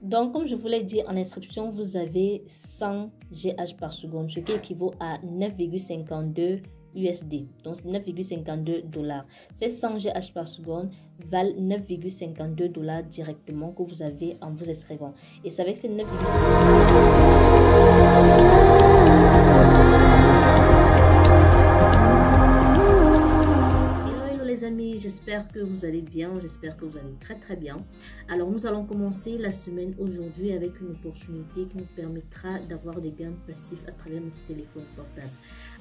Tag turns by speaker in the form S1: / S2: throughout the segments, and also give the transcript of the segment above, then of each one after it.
S1: Donc, comme je vous l'ai dit en inscription, vous avez 100 GH par seconde, ce qui équivaut à 9,52 USD, donc 9,52 $. Ces 100 GH par seconde valent 9,52 $ directement que vous avez en vous inscrivant. Et c'est avec ces 9,52 les amis, j'espère que vous allez bien, j'espère que vous allez très bien. Alors nous allons commencer la semaine aujourd'hui avec une opportunité qui nous permettra d'avoir des gains passifs à travers notre téléphone portable.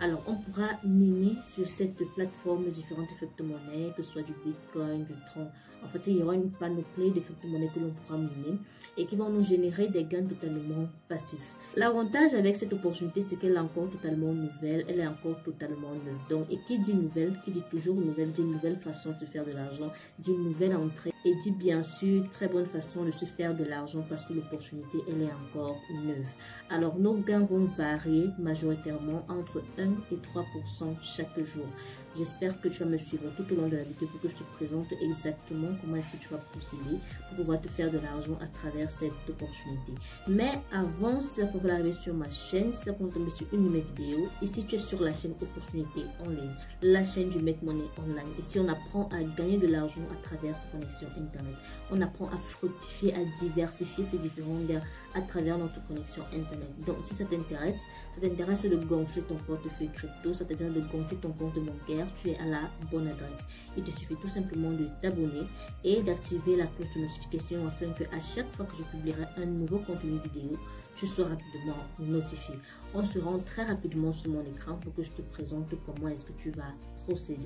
S1: Alors on pourra miner sur cette plateforme différentes crypto-monnaies, que ce soit du Bitcoin, du Tron. En fait, il y aura une panoplie de crypto-monnaies que l'on pourra miner et qui vont nous générer des gains totalement passifs. L'avantage avec cette opportunité, c'est qu'elle est encore totalement nouvelle, elle est encore totalement neuve. Donc, et qui dit nouvelle, qui dit toujours nouvelle, dit une nouvelle façon de se faire de l'argent, dit une nouvelle entrée et dit bien sûr très bonne façon de se faire de l'argent parce que l'opportunité, elle est encore neuve. Alors, nos gains vont varier majoritairement entre 1 et 3% chaque jour. J'espère que tu vas me suivre tout au long de la vidéo pour que je te présente exactement comment est-ce que tu vas procéder pour pouvoir te faire de l'argent à travers cette opportunité. Mais avant, si la première fois d'arriver sur ma chaîne, si la première fois de tomber sur une de mes vidéos, ici tu es sur la chaîne Opportunité en ligne, la chaîne du Make Money Online. Ici, on apprend à gagner de l'argent à travers ces connexions Internet. On apprend à fructifier, à diversifier ces différents gains à travers notre connexion Internet. Donc, si ça t'intéresse de gonfler ton portefeuille crypto, ça t'intéresse de gonfler ton compte bancaire, tu es à la bonne adresse. Il te suffit tout simplement de t'abonner et d'activer la cloche de notification afin que à chaque fois que je publierai un nouveau contenu vidéo, tu sois rapidement notifié. On se rend très rapidement sur mon écran pour que je te présente comment est-ce que tu vas procéder.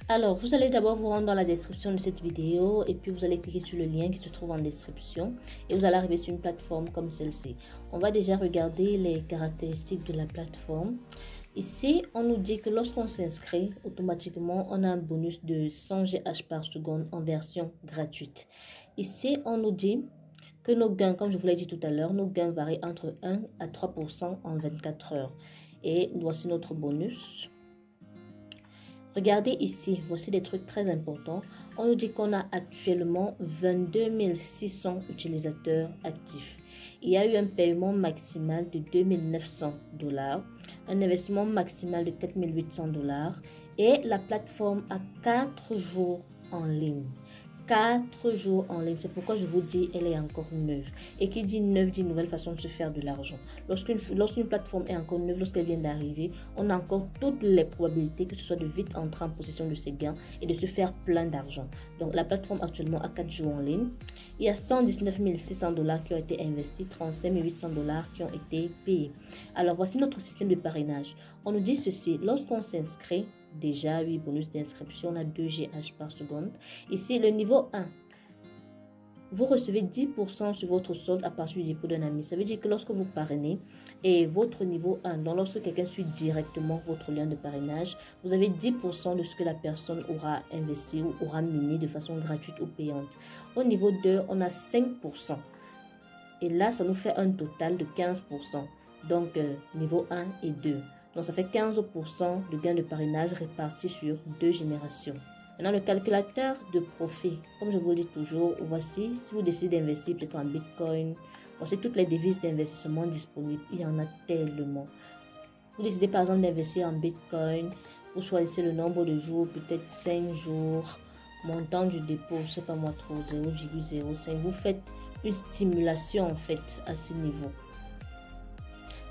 S1: Alors, vous allez d'abord vous rendre dans la description de cette vidéo et puis vous allez cliquer sur le lien qui se trouve en description et vous allez arriver sur une plateforme comme celle-ci. On va déjà regarder les caractéristiques de la plateforme. Ici, on nous dit que lorsqu'on s'inscrit, automatiquement, on a un bonus de 100 GH par seconde en version gratuite. Ici, on nous dit que nos gains, comme je vous l'ai dit tout à l'heure, nos gains varient entre 1 à 3% en 24 heures. Et voici notre bonus. Regardez ici, voici des trucs très importants. On nous dit qu'on a actuellement 22 600 utilisateurs actifs. Il y a eu un paiement maximal de 2 900 $, un investissement maximal de 4 800 $ et la plateforme a 4 jours en ligne. 4 jours en ligne, c'est pourquoi je vous dis elle est encore neuve. Et qui dit neuve dit nouvelle façon de se faire de l'argent. Lorsqu'une plateforme est encore neuve, lorsqu'elle vient d'arriver, on a encore toutes les probabilités que ce soit de vite entrer en possession de ses gains et de se faire plein d'argent. Donc la plateforme actuellement a 4 jours en ligne. Il y a 119 600 $ qui ont été investis, 35 800 $ qui ont été payés. Alors voici notre système de parrainage. On nous dit ceci, lorsqu'on s'inscrit, déjà 8 bonus d'inscription, on a 2 GH par seconde. Ici, le niveau 1, vous recevez 10% sur votre solde à partir du dépôt d'un ami. Ça veut dire que lorsque vous parrainez et votre niveau 1, donc lorsque quelqu'un suit directement votre lien de parrainage, vous avez 10% de ce que la personne aura investi ou aura miné de façon gratuite ou payante. Au niveau 2, on a 5%. Et là, ça nous fait un total de 15%. Donc, niveau 1 et 2. Donc, ça fait 15% de gain de parrainage répartis sur 2 générations. Maintenant, le calculateur de profit, comme je vous le dis toujours, voici, si vous décidez d'investir peut-être en Bitcoin, voici toutes les devises d'investissement disponibles. Il y en a tellement. Vous décidez par exemple d'investir en Bitcoin, vous choisissez le nombre de jours, peut-être 5 jours, montant du dépôt, je ne sais pas moi trop, 0,05. Vous faites une stimulation en fait à ce niveau.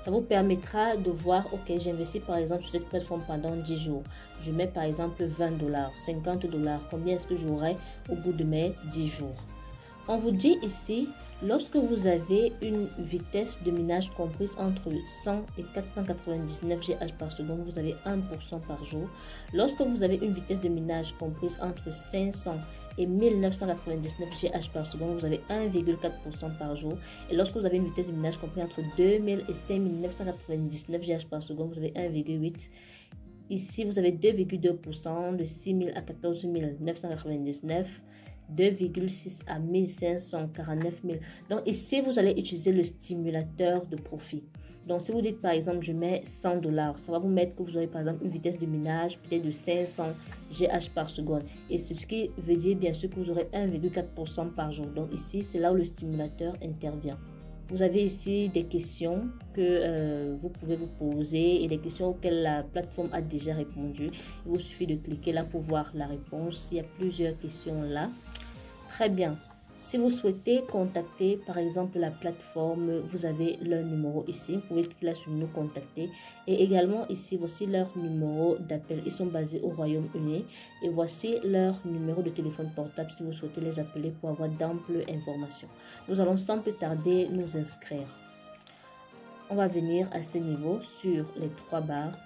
S1: Ça vous permettra de voir, ok, j'investis par exemple sur cette plateforme pendant 10 jours. Je mets par exemple 20 $, 50 $. Combien est-ce que j'aurai au bout de mes 10 jours? On vous dit ici, lorsque vous avez une vitesse de minage comprise entre 100 et 499 GH par seconde, vous avez 1% par jour. Lorsque vous avez une vitesse de minage comprise entre 500 et 1999 GH par seconde, vous avez 1,4% par jour. Et lorsque vous avez une vitesse de minage comprise entre 2000 et 5999 GH par seconde, vous avez 1,8%. Ici, vous avez 2,2% de 6000 à 14 999. 2,6 à 1549 000. Donc ici, vous allez utiliser le stimulateur de profit. Donc si vous dites par exemple, je mets 100 $, ça va vous mettre que vous aurez par exemple une vitesse de minage peut-être de 500 GH par seconde. Et ce qui veut dire bien sûr que vous aurez 1,4% par jour. Donc ici, c'est là où le stimulateur intervient. Vous avez ici des questions que vous pouvez vous poser et des questions auxquelles la plateforme a déjà répondu. Il vous suffit de cliquer là pour voir la réponse. Il y a plusieurs questions là. Très bien. Si vous souhaitez contacter par exemple la plateforme, vous avez leur numéro ici. Vous pouvez cliquer là sur nous contacter. Et également ici, voici leur numéro d'appel. Ils sont basés au Royaume-Uni. Et voici leur numéro de téléphone portable si vous souhaitez les appeler pour avoir d'amples informations. Nous allons sans plus tarder nous inscrire. On va venir à ce niveau sur les 3 barres.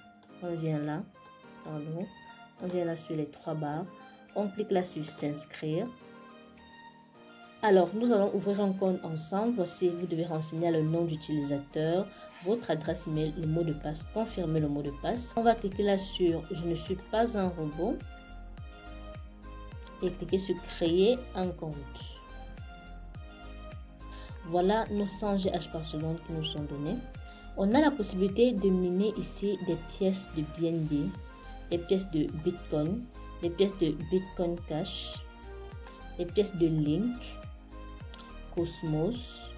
S1: On vient là. Pardon. On vient là sur les 3 barres. On clique là sur s'inscrire. Alors, nous allons ouvrir un compte ensemble. Voici, vous devez renseigner le nom d'utilisateur, votre adresse mail, le mot de passe, confirmer le mot de passe. On va cliquer là sur « Je ne suis pas un robot » et cliquer sur « Créer un compte ». Voilà nos 100 GH par seconde qui nous sont donnés. On a la possibilité de miner ici des pièces de BNB, des pièces de Bitcoin, des pièces de Bitcoin Cash, des pièces de Link, Cosmos,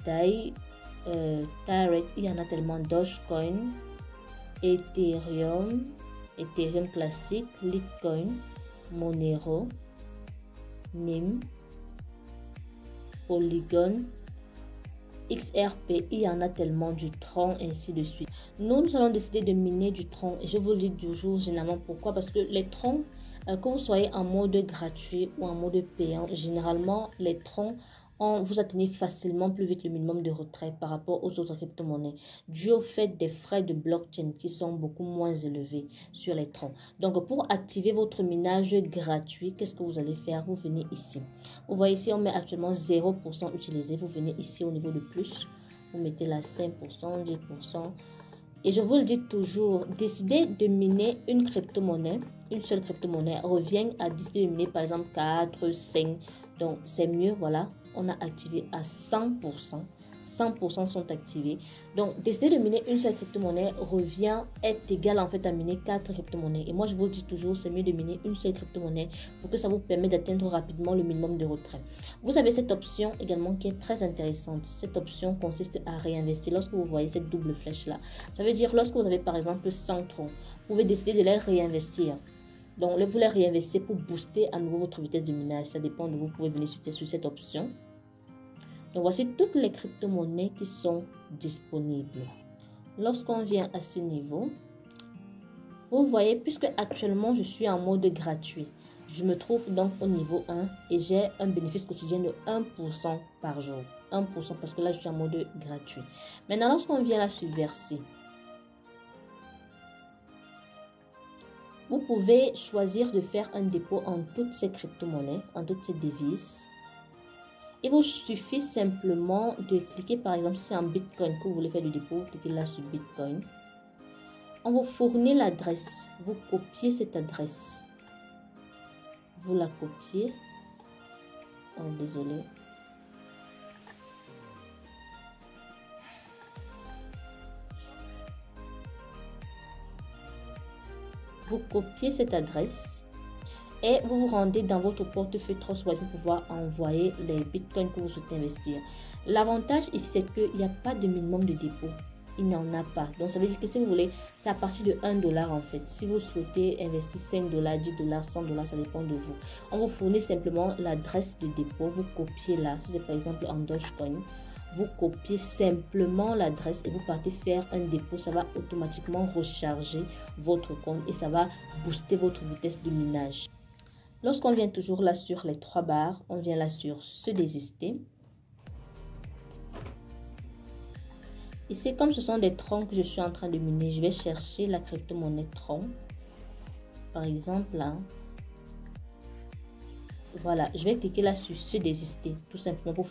S1: DAI, Direct, il y en a tellement, Dogecoin, Ethereum, Ethereum classique, Litecoin, Monero, NIM, Polygon, XRP, il y en a tellement, du Tron, ainsi de suite. Nous allons décider de miner du Tron et je vous le dis toujours généralement pourquoi, parce que les Trons, que vous soyez en mode gratuit ou en mode payant, généralement les troncs, vous atteignez facilement plus vite le minimum de retrait par rapport aux autres crypto-monnaies, dû au fait des frais de blockchain qui sont beaucoup moins élevés sur les troncs. Donc pour activer votre minage gratuit, qu'est-ce que vous allez faire? Vous venez ici. Vous voyez ici, on met actuellement 0% utilisé. Vous venez ici au niveau de plus, vous mettez là 5%, 10%. Et je vous le dis toujours, décider de miner une crypto-monnaie, une seule crypto-monnaie, revient à décider de miner par exemple 4, 5. Donc c'est mieux, voilà, on a activé à 100%. 100% sont activés. Donc, décider de miner une seule crypto-monnaie est égal en fait à miner 4 crypto-monnaies. Et moi, je vous le dis toujours, c'est mieux de miner une seule crypto-monnaie pour que ça vous permette d'atteindre rapidement le minimum de retrait. Vous avez cette option également qui est très intéressante. Cette option consiste à réinvestir. Lorsque vous voyez cette double flèche-là, ça veut dire lorsque vous avez par exemple 100 troncs, vous pouvez décider de les réinvestir. Donc, vous les réinvestissez pour booster à nouveau votre vitesse de minage. Ça dépend de vous. Vous pouvez venir sur cette option. Donc, voici toutes les crypto-monnaies qui sont disponibles. Lorsqu'on vient à ce niveau, vous voyez, puisque actuellement je suis en mode gratuit, je me trouve donc au niveau 1 et j'ai un bénéfice quotidien de 1% par jour. 1% parce que là, je suis en mode gratuit. Maintenant, lorsqu'on vient là sur verser, vous pouvez choisir de faire un dépôt en toutes ces crypto-monnaies, en toutes ces devises. Il vous suffit simplement de cliquer, par exemple, si c'est en Bitcoin que vous voulez faire le dépôt, cliquez là sur Bitcoin. On vous fournit l'adresse. Vous copiez cette adresse. Vous la copiez. Oh, désolé. Vous copiez cette adresse. Et vous vous rendez dans votre portefeuille Trustwallet pour pouvoir envoyer les bitcoins que vous souhaitez investir. L'avantage ici, c'est qu'il n'y a pas de minimum de dépôt. Il n'y en a pas. Donc, ça veut dire que si vous voulez, c'est à partir de 1 $ en fait. Si vous souhaitez investir 5 $, 10 $, 100 $, ça dépend de vous. On vous fournit simplement l'adresse de dépôt. Vous copiez là. Si c'est par exemple en Dogecoin, vous copiez simplement l'adresse et vous partez faire un dépôt. Ça va automatiquement recharger votre compte et ça va booster votre vitesse de minage. Lorsqu'on vient toujours là sur les 3 barres, on vient là sur se désister. Ici, comme ce sont des troncs que je suis en train de miner, je vais chercher la crypto-monnaie tronc. Par exemple, là, Voilà, je vais cliquer là sur se désister, tout simplement pour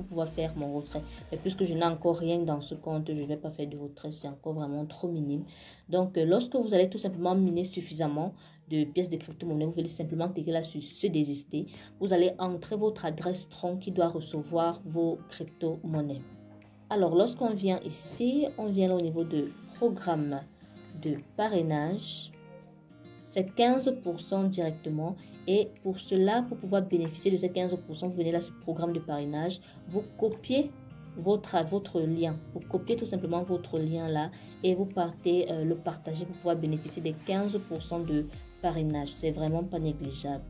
S1: pouvoir faire mon retrait. Mais puisque je n'ai encore rien dans ce compte, je ne vais pas faire de retrait, c'est encore vraiment trop minime. Donc, lorsque vous allez tout simplement miner suffisamment de pièces de crypto-monnaie, vous allez simplement cliquer là sur se désister. Vous allez entrer votre adresse Tron qui doit recevoir vos crypto-monnaies. Alors, lorsqu'on vient ici, on vient là au niveau de programme de parrainage. C'est 15% directement. Et pour cela, pour pouvoir bénéficier de ces 15%, vous venez là sur programme de parrainage. Vous copiez votre lien. Vous copiez tout simplement votre lien là et vous partez le partager pour pouvoir bénéficier des 15% de parrainage. C'est vraiment pas négligeable.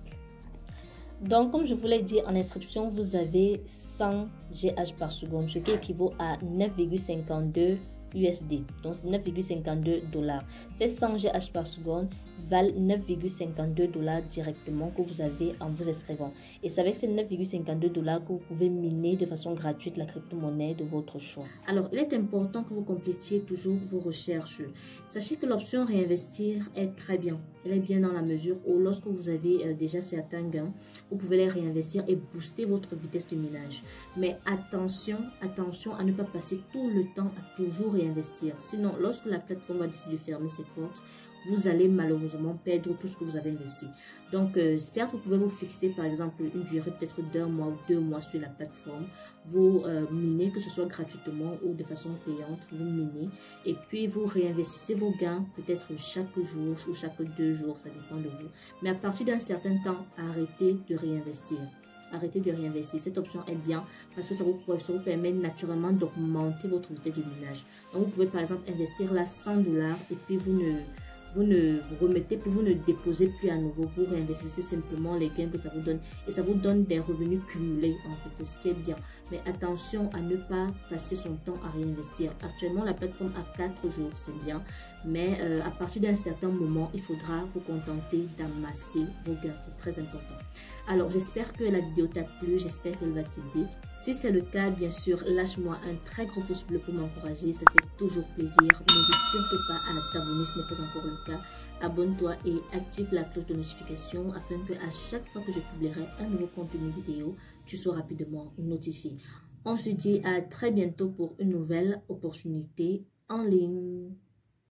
S1: Donc, comme je vous l'ai dit en inscription, vous avez 100 GH par seconde, ce qui équivaut à 9,52 USD. Donc, c'est 9,52 $. Ces 100 GH par seconde valent 9,52 $ directement que vous avez en vous inscrivant. Et c'est avec ces 9,52 $ que vous pouvez miner de façon gratuite la crypto-monnaie de votre choix. Alors, il est important que vous complétiez toujours vos recherches. Sachez que l'option réinvestir est très bien. Elle est bien dans la mesure où lorsque vous avez déjà certains gains, vous pouvez les réinvestir et booster votre vitesse de minage. Mais attention à ne pas passer tout le temps à toujours réinvestir. Sinon, lorsque la plateforme va décider de fermer ses portes, vous allez malheureusement perdre tout ce que vous avez investi. Donc, certes, vous pouvez vous fixer, par exemple, une durée peut-être d'1 mois ou 2 mois sur la plateforme. Vous minez, que ce soit gratuitement ou de façon payante, vous minez. Et puis, vous réinvestissez vos gains, peut-être chaque jour ou chaque 2 jours, ça dépend de vous. Mais à partir d'un certain temps, arrêtez de réinvestir. Arrêtez de réinvestir. Cette option est bien parce que ça vous permet naturellement d'augmenter votre vitesse de minage. Donc, vous pouvez par exemple investir là 100 $ et puis vous ne remettez plus, vous ne déposez plus à nouveau, vous réinvestissez simplement les gains que ça vous donne et ça vous donne des revenus cumulés en fait, ce qui est bien. Mais attention à ne pas passer son temps à réinvestir. Actuellement, la plateforme a 4 jours, c'est bien, mais à partir d'un certain moment, il faudra vous contenter d'amasser vos gains, c'est très important. Alors, j'espère que la vidéo t'a plu, j'espère qu'elle va t'aider. Si c'est le cas, bien sûr, lâche-moi un très gros pouce bleu pour m'encourager, ça fait toujours plaisir. N'hésite surtout pas à t'abonner si ce n'est pas encore le cas. Abonne-toi et active la cloche de notification afin que à chaque fois que je publierai un nouveau contenu vidéo, tu sois rapidement notifié. On se dit à très bientôt pour une nouvelle opportunité en ligne.